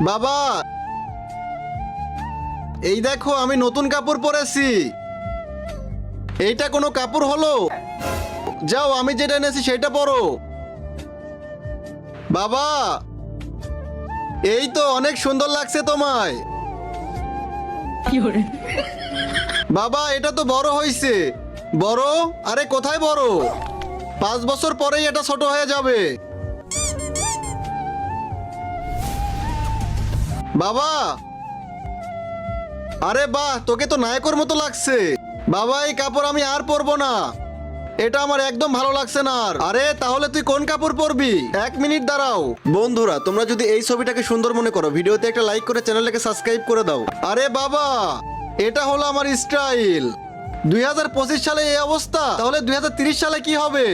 বাবা, এই দেখো আমি নতুন কাপড় পরেছি। এইটা কোনো কাপড় হলো? যাও, আমি যেটা এনেছি সেটা পরো। বাবা, এই তো অনেক সুন্দর লাগছে তোমায়। বাবা, এটা তো বড় হয়েছে। বড়? আরে কোথায় বড়? 5 বছর পরেই এটা ছোট হয়ে যাবে। বাবা, আরে বাহ, তোকে তো নায়কের মতো লাগছে। বাবা, এই কাপড় আমি আর পরবো না। এটা আমার একদম ভালো লাগছে না আর। আরে তাহলে তুই কোন কাপড় পরবি? 1 মিনিট দাঁড়াও। বন্ধুরা, তোমরা যদি এই ছবিটাকে সুন্দর মনে করো, ভিডিওতে একটা লাইক করে চ্যানেলটাকে সাবস্ক্রাইব করে দাও। আরে বাবা, এটা হলো আমার স্টাইল। 2025 সালে এই অবস্থা, তাহলে 2030 সালে কি হবে?